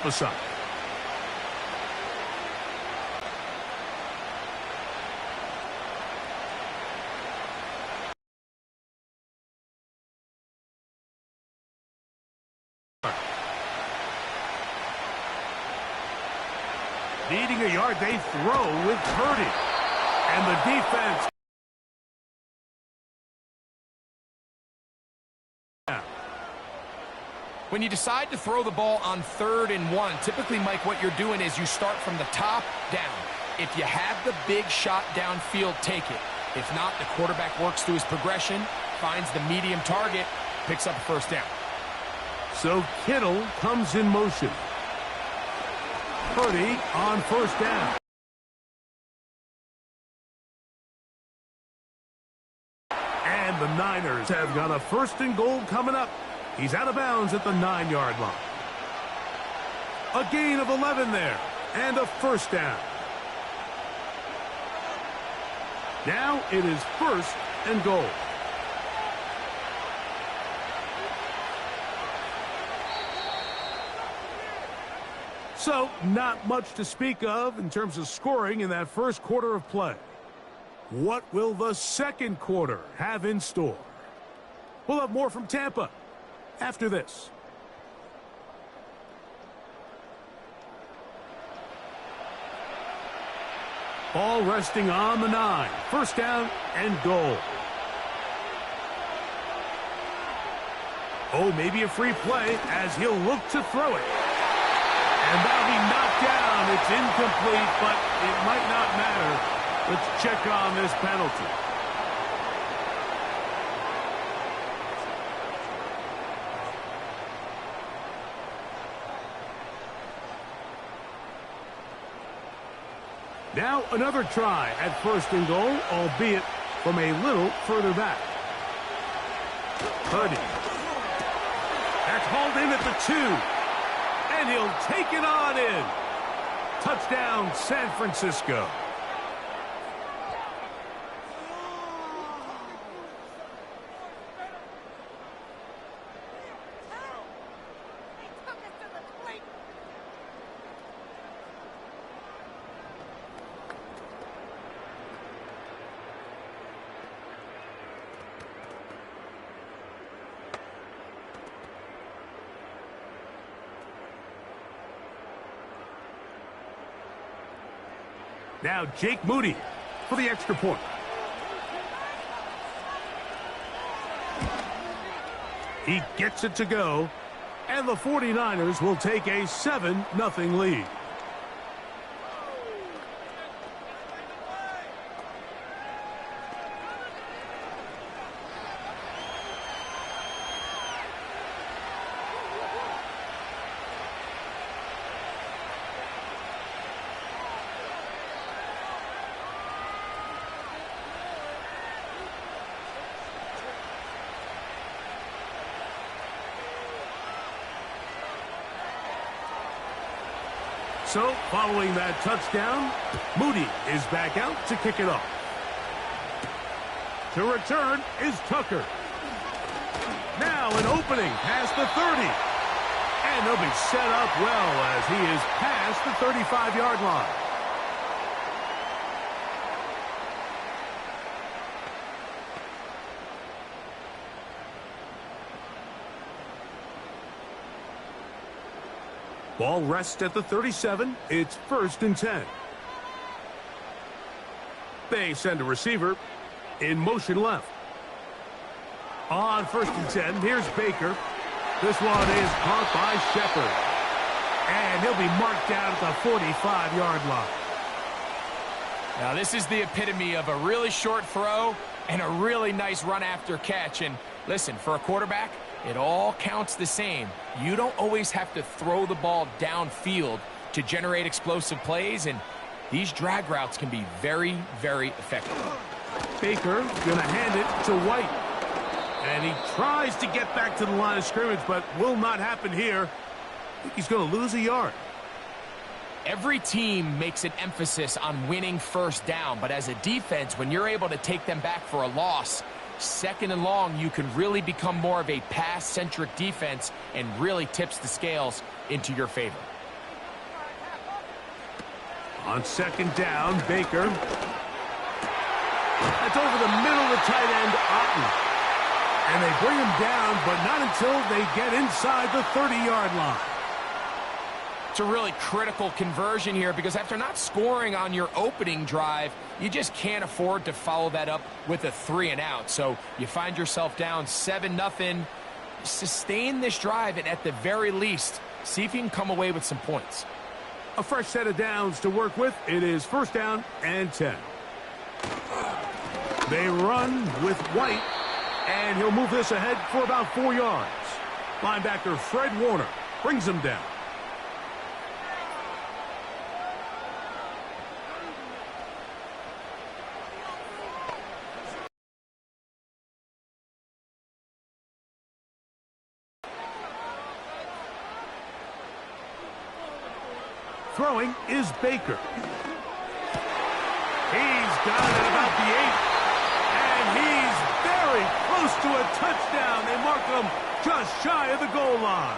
Aside. Needing a yard, they throw with Purdy. And the defense. When you decide to throw the ball on 3rd and 1, typically, Mike, what you're doing is you start from the top down. If you have the big shot downfield, take it. If not, the quarterback works through his progression, finds the medium target, picks up a first down. So Kittle comes in motion. Purdy on first down. And the Niners have got a 1st and goal coming up. He's out of bounds at the 9-yard line. A gain of 11 there, and a first down. Now it is 1st and goal. So, not much to speak of in terms of scoring in that first quarter of play. What will the second quarter have in store? We'll have more from Tampa after this. Ball resting on the 9. First down and goal. Oh, maybe a free play as he'll look to throw it. And that'll be knocked down. It's incomplete, but it might not matter. Let's check on this penalty. Now another try at 1st and goal, albeit from a little further back. Purdy. That's hauled in at the 2. And he'll take it on in. Touchdown, San Francisco. Now Jake Moody for the extra point. He gets it to go, and the 49ers will take a 7-0 lead. So, following that touchdown, Moody is back out to kick it off. To return is Tucker. Now an opening past the 30. And they'll be set up well as he is past the 35-yard line. Ball rests at the 37. It's 1st and 10. They send a receiver in motion left. On 1st and 10, here's Baker. This one is caught by Shepard. And he'll be marked down at the 45-yard line. Now, this is the epitome of a really short throw and a really nice run after catch. And listen, for a quarterback, it all counts the same. You don't always have to throw the ball downfield to generate explosive plays, and these drag routes can be very, very effective. Baker going to hand it to White. And he tries to get back to the line of scrimmage, but will not happen here. I think he's going to lose a yard. Every team makes an emphasis on winning first down, but as a defense, when you're able to take them back for a loss, 2nd and long, you can really become more of a pass-centric defense and really tips the scales into your favor. On second down, Baker. That's over the middle of the tight end, Otten. And they bring him down, but not until they get inside the 30-yard line. It's a really critical conversion here because after not scoring on your opening drive, you just can't afford to follow that up with a 3-and-out. So you find yourself down 7-0. Sustain this drive, and at the very least, see if you can come away with some points. A fresh set of downs to work with. It is first down and 10. They run with White, and he'll move this ahead for about 4 yards. Linebacker Fred Warner brings him down. Throwing is Baker. He's got it at about the 8. And he's very close to a touchdown. They mark him just shy of the goal line.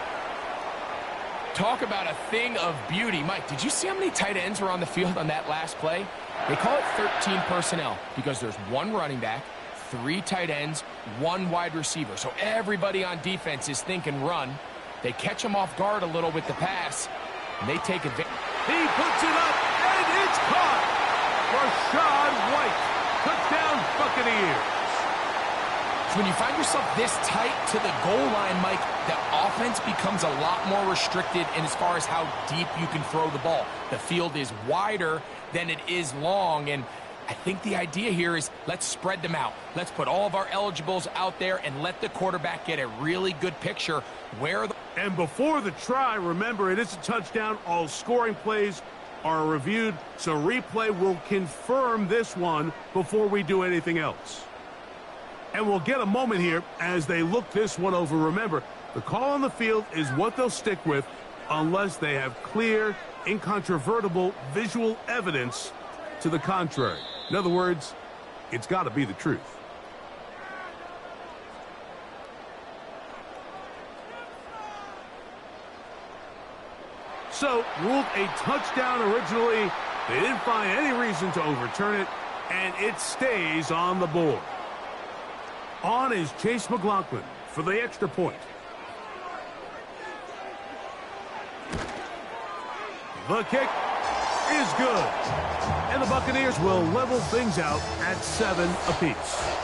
Talk about a thing of beauty. Mike, did you see how many tight ends were on the field on that last play? They call it 13 personnel because there's 1 running back, 3 tight ends, 1 wide receiver. So everybody on defense is thinking run. They catch him off guard a little with the pass, and they take advantage. He puts it up, and it's caught. Rashad White. Touchdown, Buccaneers. So when you find yourself this tight to the goal line, Mike, the offense becomes a lot more restricted in as far as how deep you can throw the ball. The field is wider than it is long, and I think the idea here is let's spread them out. Let's put all of our eligibles out there and let the quarterback get a really good picture where the... And before the try, remember, it is a touchdown. All scoring plays are reviewed, so replay will confirm this one before we do anything else. And we'll get a moment here as they look this one over. Remember, the call on the field is what they'll stick with unless they have clear, incontrovertible visual evidence to the contrary. In other words, it's got to be the truth. So, ruled a touchdown originally. They didn't find any reason to overturn it, and it stays on the board. On is Chase McLaughlin for the extra point. The kick is good. And the Buccaneers will level things out at 7 apiece.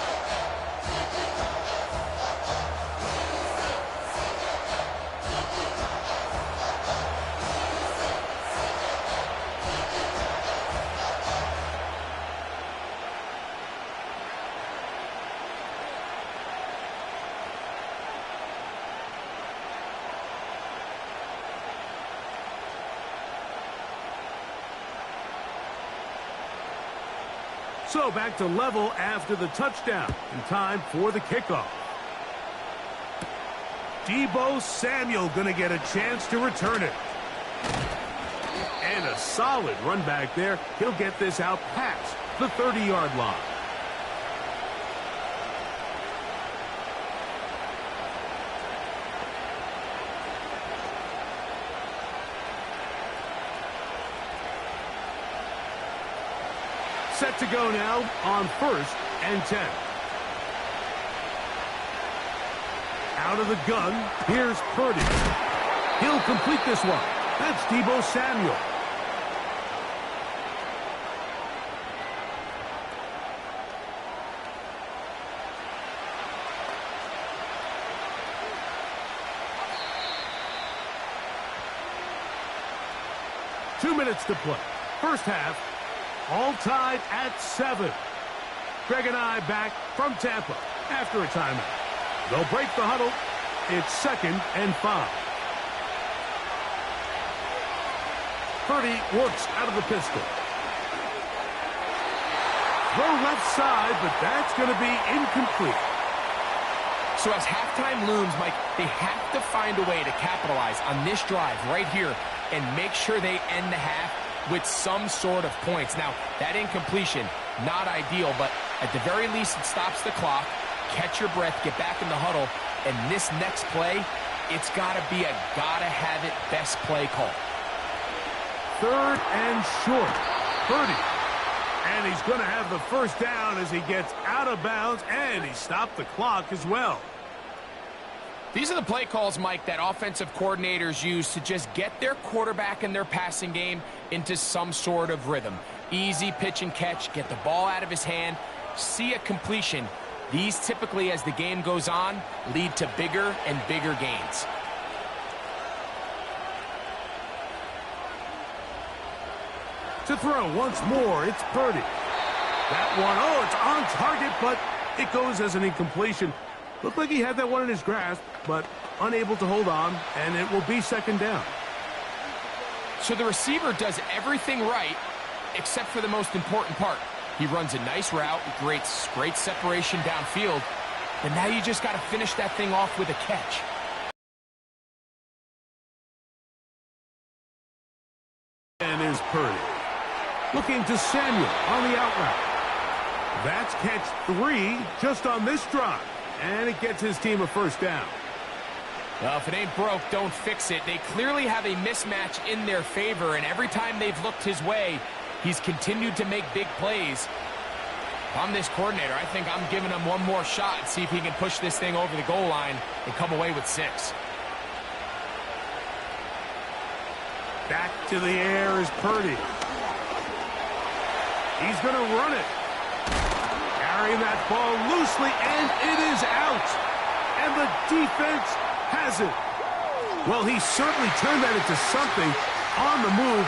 So back to level after the touchdown. And time for the kickoff. Deebo Samuel going to get a chance to return it. And a solid run back there. He'll get this out past the 30-yard line. Set to go now on 1st and 10. Out of the gun, here's Purdy. He'll complete this one. That's Deebo Samuel. Two minutes to play. First half. All tied at 7. Greg and I back from Tampa after a timeout. They'll break the huddle. It's 2nd and 5. Purdy works out of the pistol. Throw left side, but that's going to be incomplete. So as halftime looms, Mike, they have to find a way to capitalize on this drive right here and make sure they end the half with some sort of points. Now, that incompletion, not ideal, but at the very least, it stops the clock. Catch your breath, get back in the huddle, and this next play, it's got to be a gotta-have-it best play call. third and short. Purdy. And he's going to have the first down as he gets out of bounds, and he stopped the clock as well. These are the play calls, Mike, that offensive coordinators use to just get their quarterback and their passing game into some sort of rhythm. Easy pitch and catch, get the ball out of his hand, see a completion. These typically, as the game goes on, lead to bigger and bigger gains. To throw once more, it's Purdy. That one, oh, it's on target, but it goes as an incompletion. Looked like he had that one in his grasp, but unable to hold on, and it will be second down. So the receiver does everything right, except for the most important part. He runs a nice route, great separation downfield, but now you just got to finish that thing off with a catch. And is Purdy. Looking to Samuel on the out route. That's catch 3 just on this drive. And it gets his team a first down. Well, if it ain't broke, don't fix it. They clearly have a mismatch in their favor, and every time they've looked his way, he's continued to make big plays. If I'm this coordinator, I think I'm giving him one more shot and see if he can push this thing over the goal line and come away with 6. Back to the air is Purdy. He's going to run it. Carrying that ball loosely, and it is out. And the defense has it. Well, he certainly turned that into something on the move.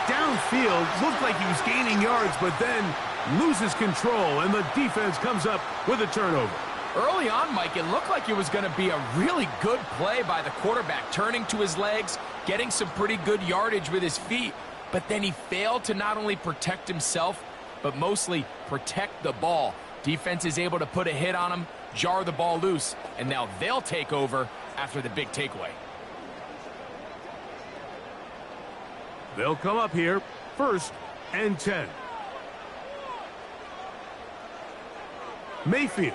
Downfield, looked like he was gaining yards, but then loses control, and the defense comes up with a turnover. Early on, Mike, it looked like it was going to be a really good play by the quarterback, turning to his legs, getting some pretty good yardage with his feet, but then he failed to not only protect himself, but mostly protect the ball. Defense is able to put a hit on him, jar the ball loose, and now they'll take over after the big takeaway. They'll come up here, 1st and 10. Mayfield.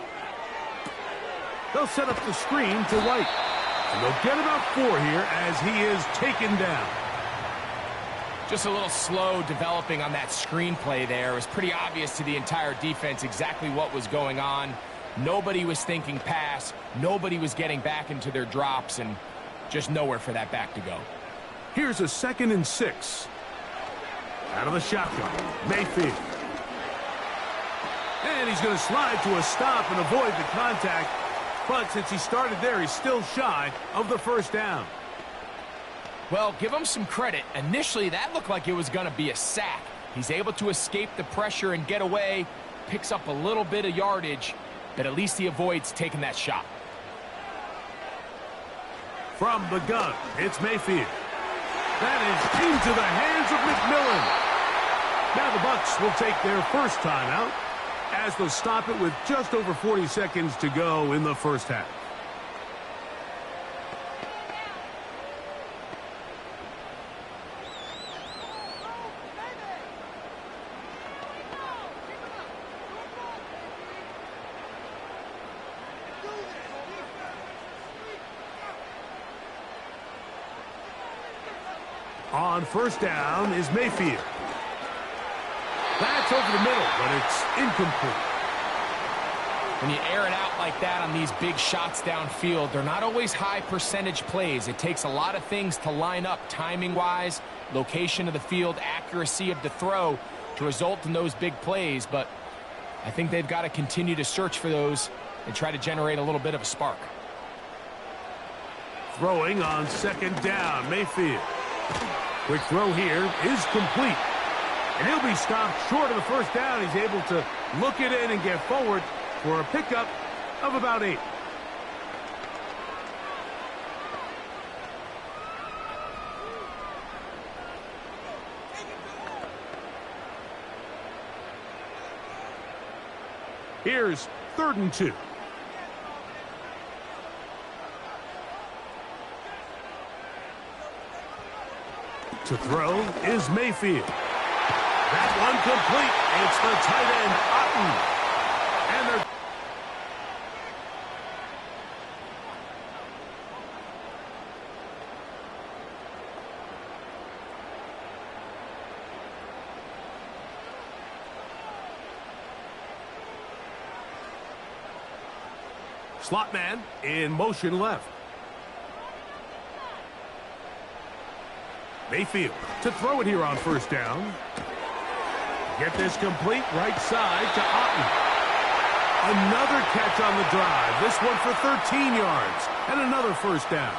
They'll set up the screen to White. And they'll get about 4 here as he is taken down. Just a little slow developing on that screenplay there. It was pretty obvious to the entire defense exactly what was going on. Nobody was thinking pass. Nobody was getting back into their drops, and just nowhere for that back to go. Here's a 2nd and 6. Out of the shotgun, Mayfield. And he's going to slide to a stop and avoid the contact. But since he started there, he's still shy of the first down. Well, give him some credit. Initially, that looked like it was going to be a sack. He's able to escape the pressure and get away, picks up a little bit of yardage, but at least he avoids taking that shot. From the gun, it's Mayfield. That is into the hands of McMillan. Now the Bucs will take their first timeout as they'll stop it with just over 40 seconds to go in the first half. On first down is Mayfield. That's over the middle, but it's incomplete. When you air it out like that on these big shots downfield, they're not always high percentage plays. It takes a lot of things to line up timing-wise, location of the field, accuracy of the throw to result in those big plays, but I think they've got to continue to search for those and try to generate a little bit of a spark. Throwing on second down, Mayfield. Quick throw here is complete. And he'll be stopped short of the first down. He's able to look it in and get forward for a pickup of about 8. Here's 3rd and 2. To throw is Mayfield. That one complete. It's the tight end, Otten. And they're... Slot man in motion left. Mayfield to throw it here on first down. Get this complete right side to Otten. Another catch on the drive. This one for 13 yards and another first down.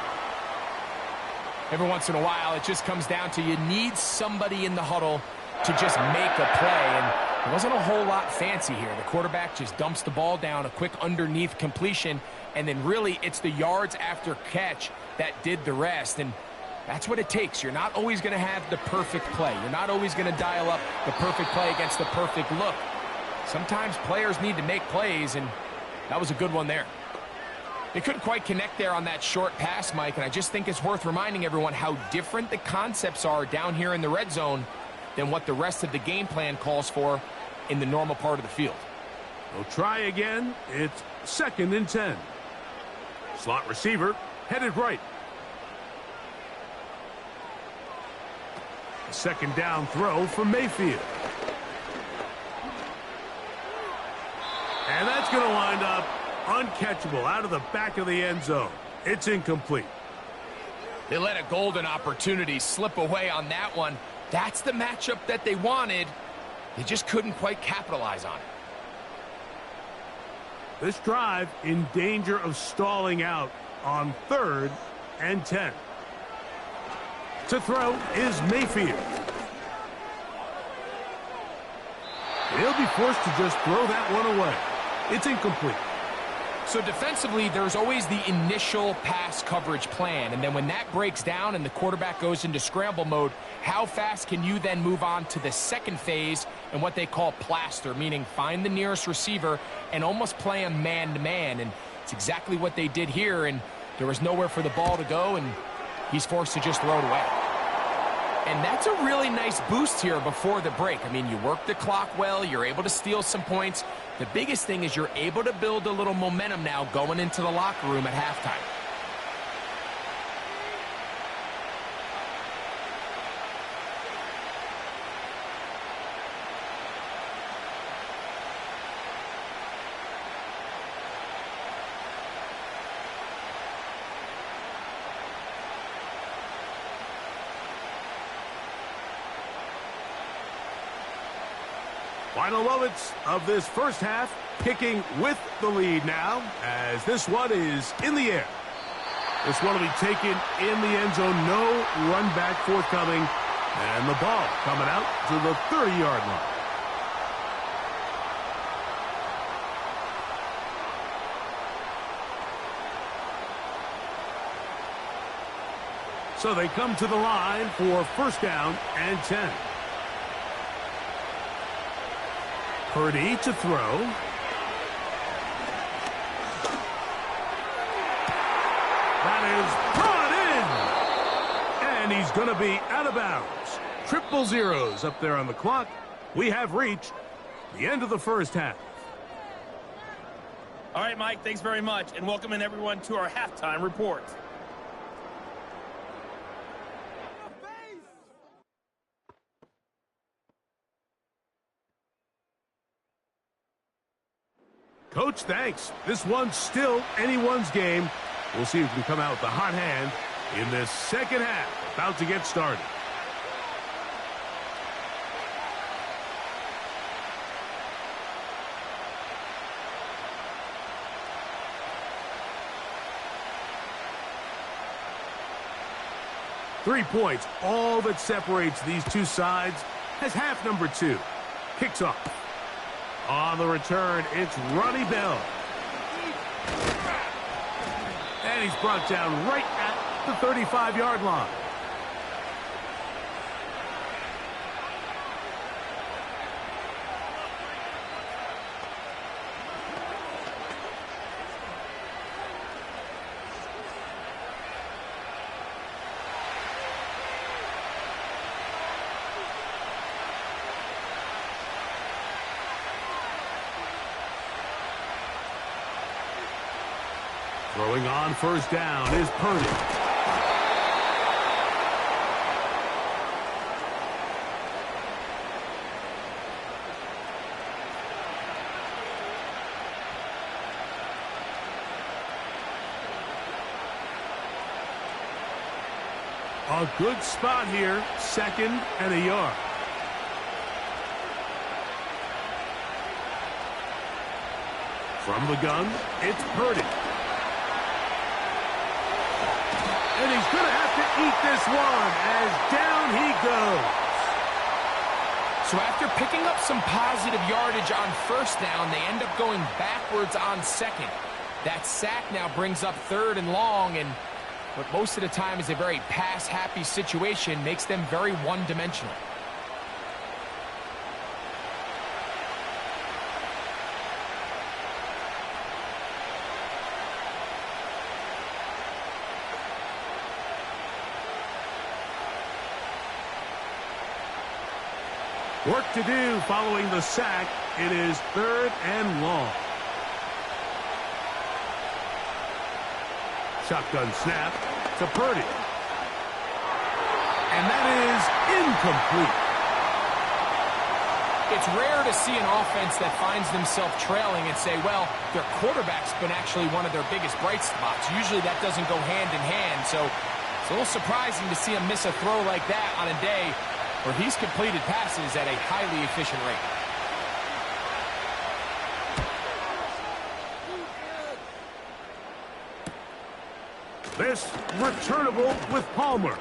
Every once in a while, it just comes down to you need somebody in the huddle to just make a play. And it wasn't a whole lot fancy here. The quarterback just dumps the ball down, a quick underneath completion, and then really it's the yards after catch that did the rest. And that's what it takes. You're not always going to have the perfect play. You're not always going to dial up the perfect play against the perfect look. Sometimes players need to make plays, and that was a good one there. They couldn't quite connect there on that short pass, Mike, and I just think it's worth reminding everyone how different the concepts are down here in the red zone than what the rest of the game plan calls for in the normal part of the field. We'll try again. It's 2nd and 10. Slot receiver headed right. A 2nd down throw for Mayfield. And that's going to wind up uncatchable out of the back of the end zone. It's incomplete. They let a golden opportunity slip away on that one. That's the matchup that they wanted. They just couldn't quite capitalize on it. This drive in danger of stalling out on 3rd and 10. To throw is Mayfield. He'll be forced to just throw that one away. It's incomplete. So defensively, there's always the initial pass coverage plan, and then when that breaks down and the quarterback goes into scramble mode, how fast can you then move on to the second phase and what they call plaster, meaning find the nearest receiver and almost play him man-to-man, and it's exactly what they did here, and there was nowhere for the ball to go, and he's forced to just throw it away. And that's a really nice boost here before the break. I mean, you work the clock well, you're able to steal some points. The biggest thing is you're able to build a little momentum now going into the locker room at halftime. Final moments of this first half, kicking with the lead now, as this one is in the air. This one will be taken in the end zone, no run back forthcoming, and the ball coming out to the 30-yard line. So they come to the line for 1st down and 10. Purdy to throw. That is brought in. And he's going to be out of bounds. 000 up there on the clock. We have reached the end of the first half. All right, Mike, thanks very much. And welcome in everyone to our halftime report. Coach, thanks. This one's still anyone's game. We'll see who can come out with the hot hand in this second half. About to get started. Three points, all that separates these two sides, as half number 2 kicks off. On the return, it's Ronnie Bell. And he's brought down right at the 35-yard line. Throwing on 1st down is Purdy. A good spot here, 2nd and a yard. From the gun, it's Purdy. And he's going to have to eat this one as down he goes. So after picking up some positive yardage on 1st down, they end up going backwards on 2nd. That sack now brings up 3rd and long, and what most of the time is a very pass-happy situation makes them very one-dimensional. Work to do following the sack. It is 3rd and long. Shotgun snap to Purdy. And that is incomplete. It's rare to see an offense that finds themselves trailing and say, well, their quarterback's been actually one of their biggest bright spots. Usually that doesn't go hand in hand, so it's a little surprising to see him miss a throw like that on a day where he's completed passes at a highly efficient rate. This returnable with Palmer.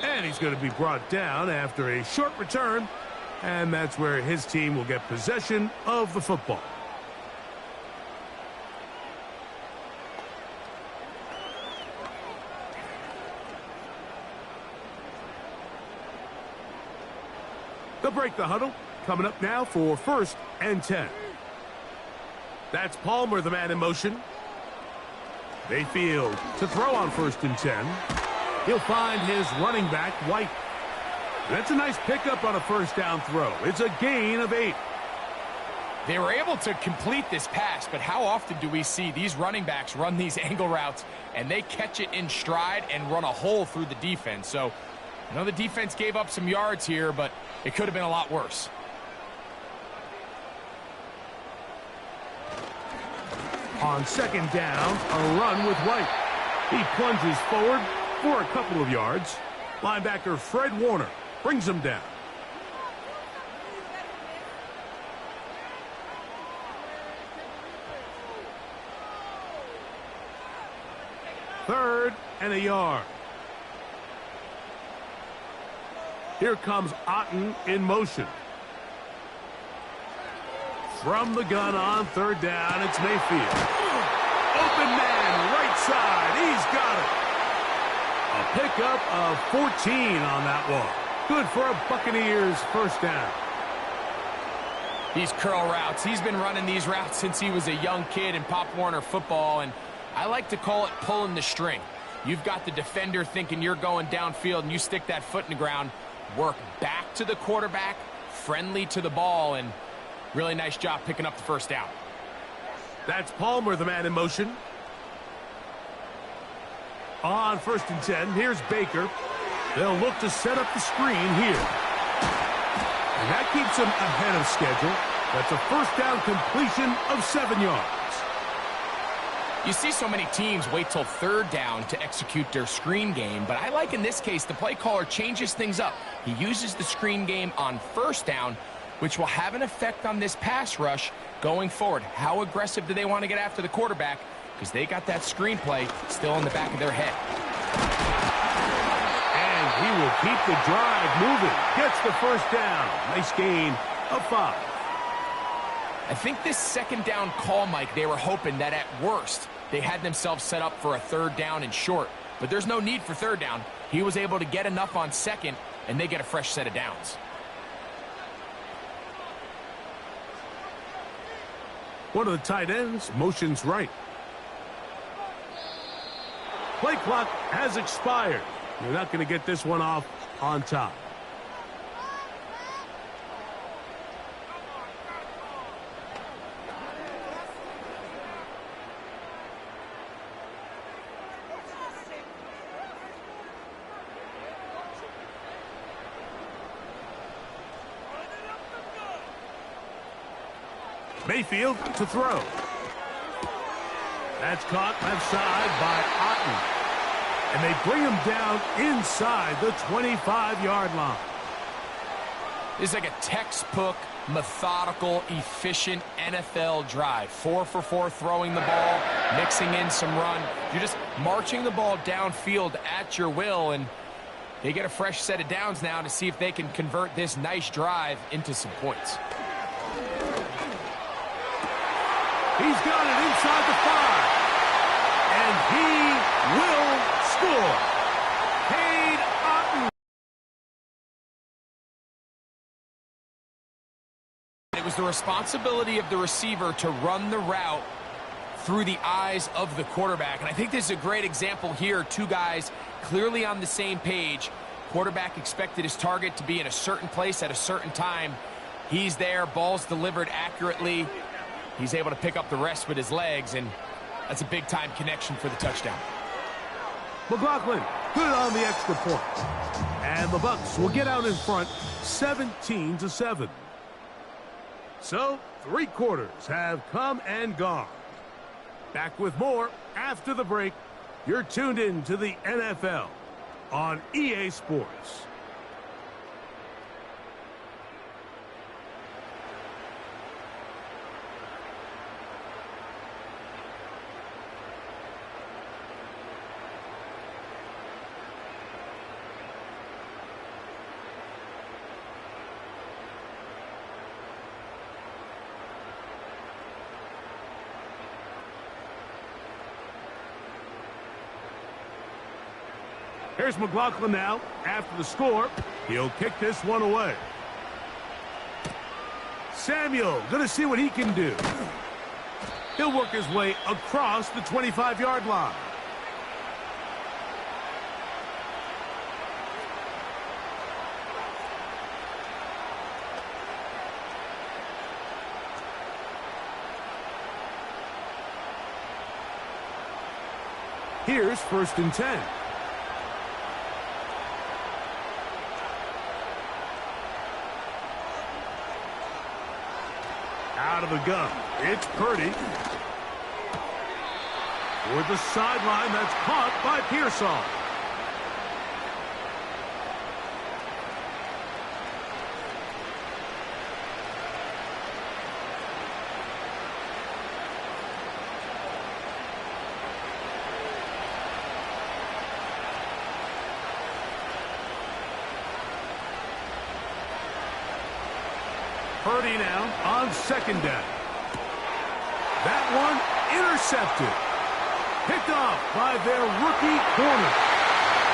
And he's going to be brought down after a short return. And that's where his team will get possession of the football. They'll break the huddle. Coming up now for 1st and 10. That's Palmer, the man in motion. Mayfield to throw on 1st and 10. He'll find his running back, White. That's a nice pickup on a 1st down throw. It's a gain of 8. They were able to complete this pass, but how often do we see these running backs run these angle routes and they catch it in stride and run a hole through the defense? So I know the defense gave up some yards here, but it could have been a lot worse. On 2nd down, a run with White. He plunges forward for a couple of yards. Linebacker Fred Warner brings him down. Third and a yard. Here comes Otten in motion. From the gun on 3rd down, it's Mayfield. Open man, right side. He's got it. A pickup of 14 on that one. Good for a Buccaneers 1st down. These curl routes, he's been running these routes since he was a young kid in Pop Warner football, and I like to call it pulling the string. You've got the defender thinking you're going downfield, and you stick that foot in the ground, work back to the quarterback, friendly to the ball, and really nice job picking up the 1st down. That's Palmer, the man in motion. On 1st and 10, here's Baker. They'll look to set up the screen here. And that keeps them ahead of schedule. That's a 1st down completion of 7 yards. You see so many teams wait till 3rd down to execute their screen game, but I like in this case the play caller changes things up. He uses the screen game on 1st down, which will have an effect on this pass rush going forward. How aggressive do they want to get after the quarterback? Because they got that screenplay still in the back of their head. And he will keep the drive moving. Gets the 1st down. Nice gain of 5. I think this 2nd down call, Mike, they were hoping that at worst they had themselves set up for a 3rd down and short. But there's no need for 3rd down. He was able to get enough on 2nd, and they get a fresh set of downs. One of the tight ends motions right. Play clock has expired. You're not going to get this one off on top. Mayfield to throw. That's caught left side by Otten. And they bring him down inside the 25-yard line. This is like a textbook, methodical, efficient NFL drive. 4 for 4 throwing the ball, mixing in some run. You're just marching the ball downfield at your will, and they get a fresh set of downs now to see if they can convert this nice drive into some points. He's got it inside the 5. And he will score. Cade Otton. It was the responsibility of the receiver to run the route through the eyes of the quarterback. And I think this is a great example here. Two guys clearly on the same page. Quarterback expected his target to be in a certain place at a certain time. He's there, ball's delivered accurately. He's able to pick up the rest with his legs, and that's a big-time connection for the touchdown. McLaughlin good on the extra point. And the Bucs will get out in front 17-7. So, 3 quarters have come and gone. Back with more after the break. You're tuned in to the NFL on EA Sports. Here's McLaughlin now. After the score, he'll kick this one away. Samuel going to see what he can do. He'll work his way across the 25-yard line. Here's 1st and 10. Out of the gun. It's Purdy. Toward the sideline, that's caught by Pearsall. Purdy now on 2nd down. That one intercepted. Picked off by their rookie corner.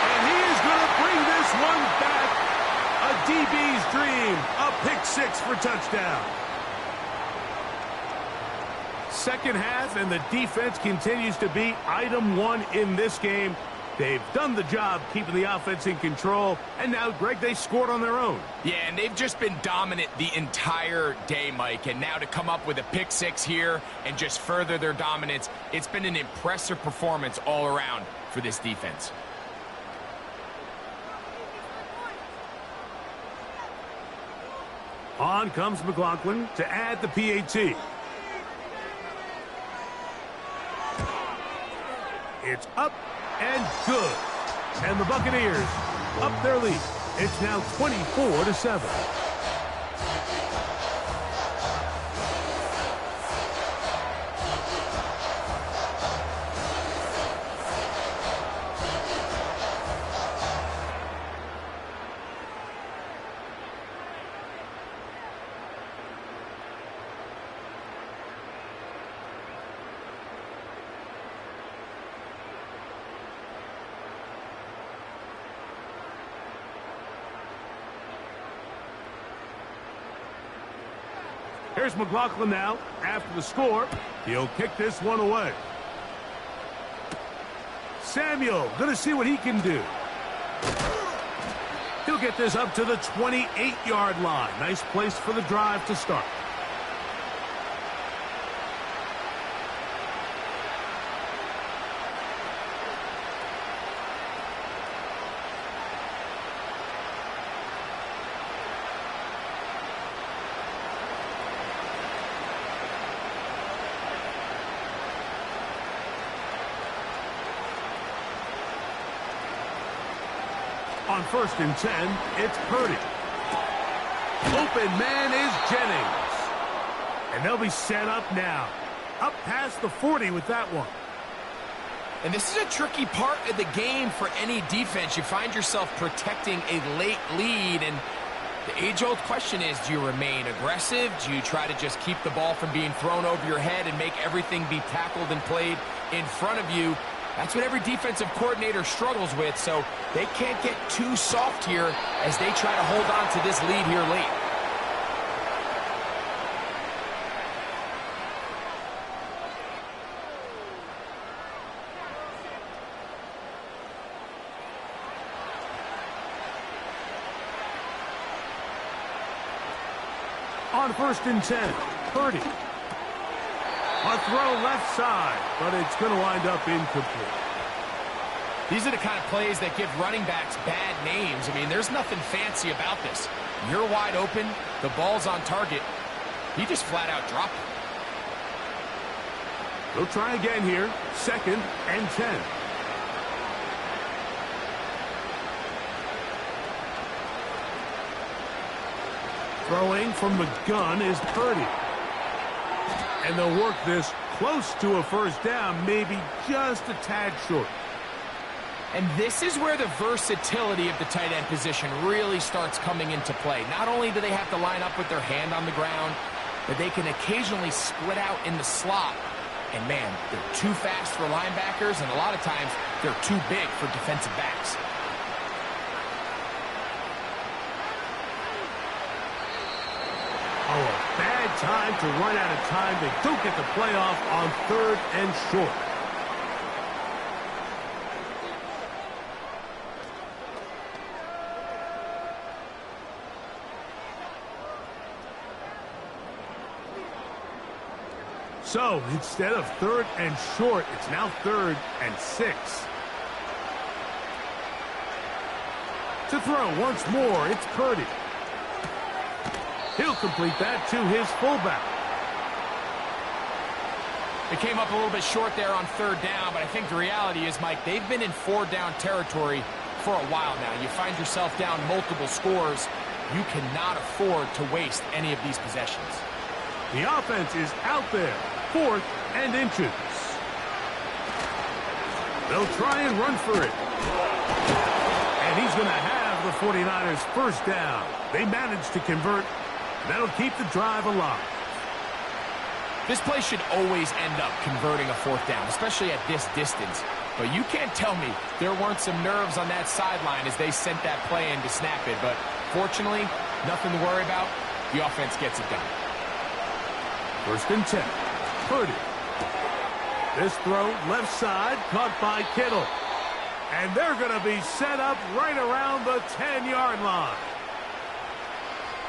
And he is going to bring this one back. A DB's dream. A pick 6 for touchdown. Second half, and the defense continues to be item 1 in this game. They've done the job keeping the offense in control, and now, Greg, they scored on their own. Yeah, and they've just been dominant the entire day, Mike, and now to come up with a pick 6 here and just further their dominance, it's been an impressive performance all around for this defense. On comes McLaughlin to add the PAT. It's up and good. And the Buccaneers up their lead. It's now 24-7. Here's McLaughlin now. After the score, he'll kick this one away. Samuel going to see what he can do. He'll get this up to the 28-yard line. Nice place for the drive to start. On 1st and 10, it's Purdy. Open man is Jennings. And they'll be set up now. Up past the 40 with that one. And this is a tricky part of the game for any defense. You find yourself protecting a late lead, and the age-old question is, do you remain aggressive? Do you try to just keep the ball from being thrown over your head and make everything be tackled and played in front of you? That's what every defensive coordinator struggles with, so they can't get too soft here as they try to hold on to this lead here late. On 1st and 10, Purdy. A throw left side, but it's going to wind up incomplete. These are the kind of plays that give running backs bad names. I mean, there's nothing fancy about this. You're wide open, the ball's on target. He just flat out dropped it. They'll try again here, 2nd and 10. Throwing from the gun is Purdy. And they'll work this close to a first down, maybe just a tad short. And this is where the versatility of the tight end position really starts coming into play. Not only do they have to line up with their hand on the ground, but they can occasionally split out in the slot. And man, they're too fast for linebackers, and a lot of times they're too big for defensive backs. Oh, a bad time to run out of time. They don't get the playoff on 3rd and short. So, instead of 3rd and short, it's now 3rd and 6. To throw once more, it's Purdy. He'll complete that to his fullback. It came up a little bit short there on 3rd down, but I think the reality is, Mike, they've been in 4-down territory for a while now. You find yourself down multiple scores. You cannot afford to waste any of these possessions. The offense is out there, 4th and inches. They'll try and run for it. And he's going to have the 49ers first down. They managed to convert. That'll keep the drive alive. This play should always end up converting a 4th down, especially at this distance. But you can't tell me there weren't some nerves on that sideline as they sent that play in to snap it. But fortunately, nothing to worry about. The offense gets it done. 1st and 10. Purdy. This throw left side caught by Kittle. And they're going to be set up right around the 10-yard line.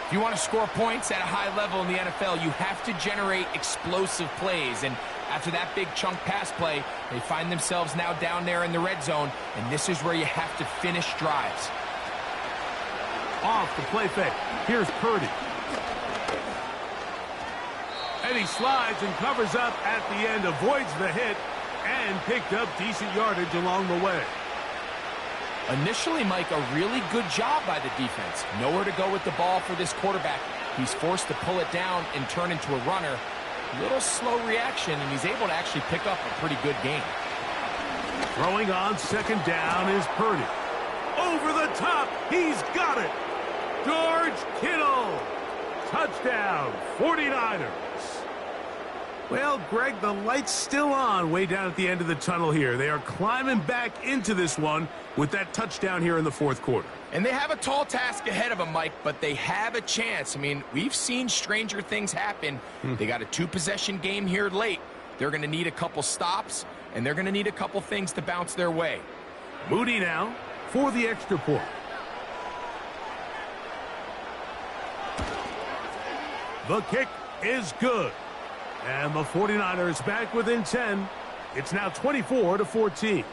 If you want to score points at a high level in the NFL, you have to generate explosive plays. And after that big chunk pass play, they find themselves now down there in the red zone. And this is where you have to finish drives. Off the play fake. Here's Purdy. And he slides and covers up at the end, avoids the hit, and picked up decent yardage along the way. Initially, Mike, a really good job by the defense. Nowhere to go with the ball for this quarterback. He's forced to pull it down and turn into a runner. Little slow reaction, and he's able to actually pick up a pretty good game. Throwing on 2nd down is Purdy. Over the top, he's got it. George Kittle. Touchdown, 49ers. Well, Greg, the light's still on way down at the end of the tunnel here. They are climbing back into this one with that touchdown here in the 4th quarter. And they have a tall task ahead of them, Mike, but they have a chance. I mean, we've seen stranger things happen. They got a 2-possession game here late. They're going to need a couple stops, and they're going to need a couple things to bounce their way. Moody now for the extra point. The kick is good. And the 49ers back within 10. It's now 24-14.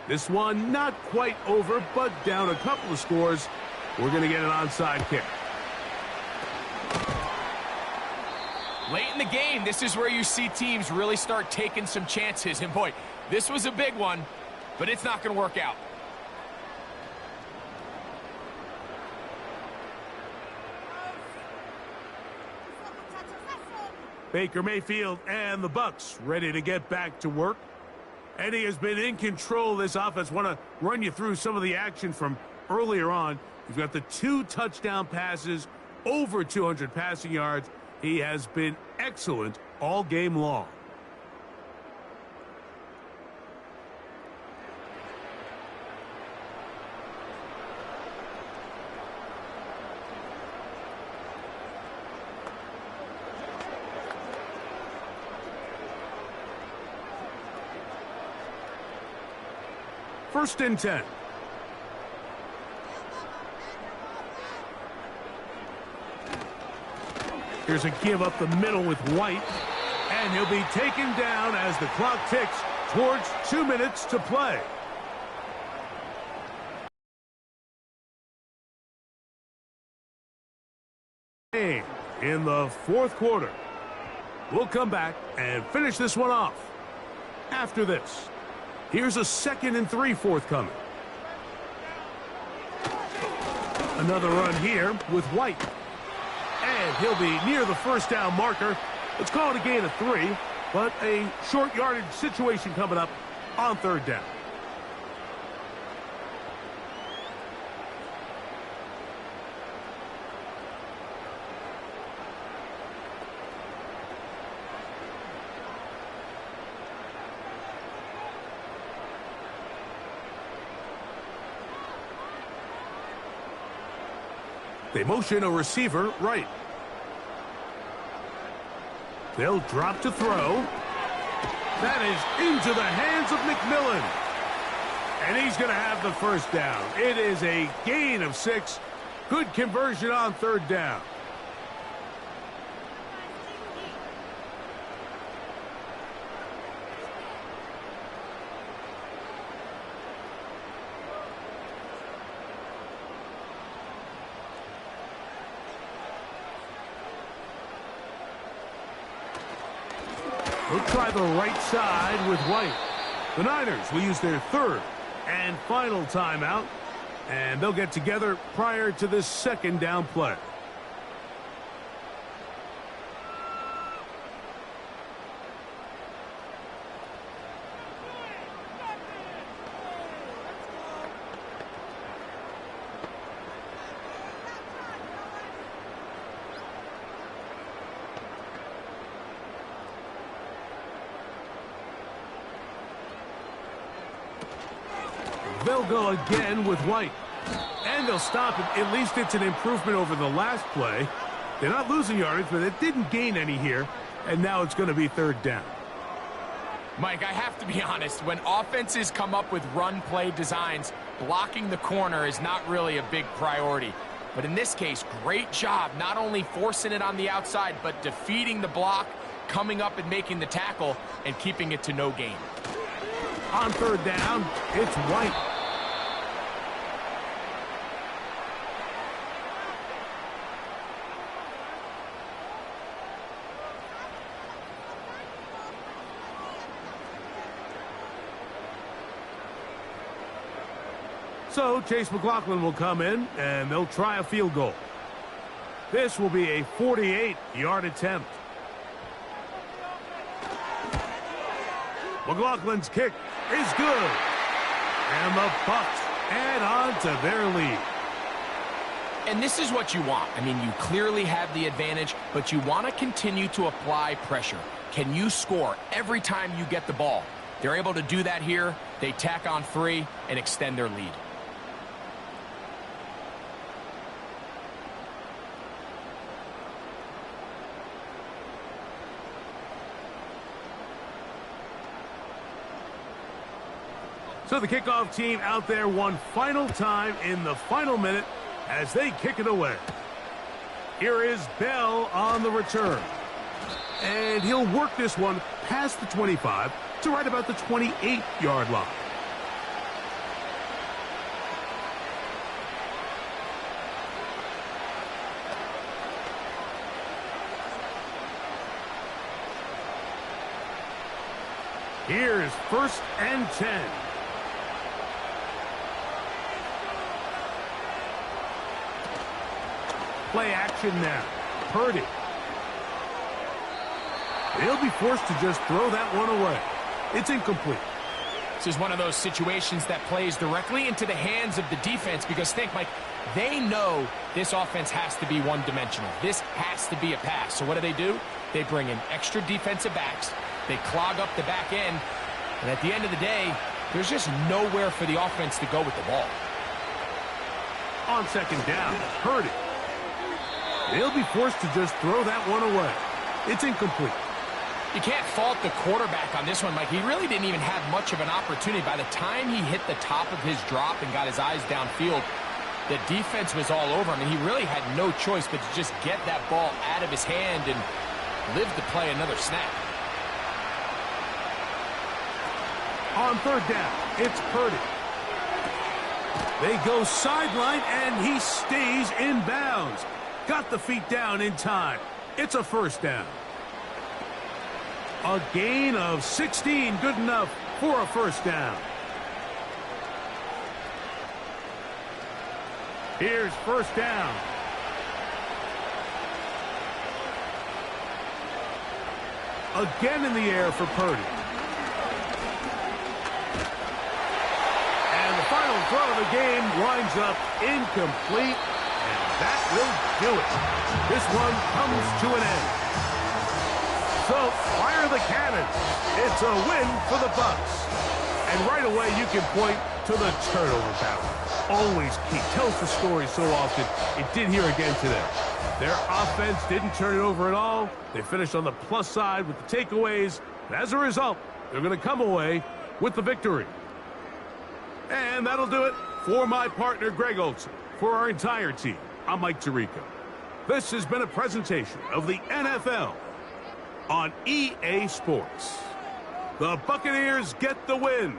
This one not quite over, but down a couple of scores. We're going to get an onside kick. Late in the game, this is where you see teams really start taking some chances. And boy, this was a big one, but it's not going to work out. Baker Mayfield and the Bucs ready to get back to work. And he has been in control of this offense. Want to run you through some of the action from earlier on. You've got the 2 touchdown passes, over 200 passing yards. He has been excellent all game long. First and 10. Here's a give up the middle with White. And he'll be taken down as the clock ticks towards 2 minutes to play. In the fourth quarter. We'll come back and finish this one off. After this, here's a 2nd and 3 forthcoming. Another run here with White. And he'll be near the first down marker. Let's call it a gain of 3, but a short yardage situation coming up on 3rd down. They motion a receiver right. They'll drop to throw. That is into the hands of McMillan. And he's going to have the first down. It is a gain of 6. Good conversion on 3rd down. They'll try the right side with White. The Niners will use their 3rd and final timeout, and they'll get together prior to this 2nd down play. They'll go again with White. And they'll stop it. At least it's an improvement over the last play. They're not losing yardage, but it didn't gain any here. And now it's going to be 3rd down. Mike, I have to be honest. When offenses come up with run play designs, blocking the corner is not really a big priority. But in this case, great job not only forcing it on the outside, but defeating the block, coming up and making the tackle, and keeping it to no gain. On 3rd down, it's White. So Chase McLaughlin will come in, and they'll try a field goal. This will be a 48-yard attempt. McLaughlin's kick is good. And the Bucs add on to their lead. And this is what you want. I mean, you clearly have the advantage, but you want to continue to apply pressure. Can you score every time you get the ball? They're able to do that here. They tack on 3 and extend their lead. So the kickoff team out there one final time in the final minute as they kick it away. Here is Bell on the return. And he'll work this one past the 25 to right about the 28-yard line. Here's 1st and 10. Play action now. Purdy. He'll be forced to just throw that one away. It's incomplete. This is one of those situations that plays directly into the hands of the defense because think, Mike, they know this offense has to be one-dimensional. This has to be a pass. So what do? They bring in extra defensive backs. They clog up the back end. And at the end of the day, there's just nowhere for the offense to go with the ball. On 2nd down, Purdy. He'll be forced to just throw that one away. It's incomplete. You can't fault the quarterback on this one, Mike. He really didn't even have much of an opportunity. By the time he hit the top of his drop and got his eyes downfield, the defense was all over him, and he really had no choice but to just get that ball out of his hand and live to play another snap. On 3rd down, it's Purdy. They go sideline, and he stays in bounds. Got the feet down in time. It's a 1st down. A gain of 16, good enough for a 1st down. Here's 1st down. Again in the air for Purdy. And the final throw of the game winds up incomplete, and that will do it. This one comes to an end. So, fire the cannons. It's a win for the Bucs. And right away, you can point to the turnover battle. Always key. Tells the story so often. It did here again today. Their offense didn't turn it over at all. They finished on the plus side with the takeaways. And as a result, they're going to come away with the victory. And that'll do it for my partner, Greg Olson. For our entire team, I'm Mike Tirico. This has been a presentation of the NFL on EA Sports. The Buccaneers get the win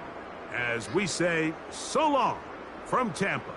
as we say so long from Tampa.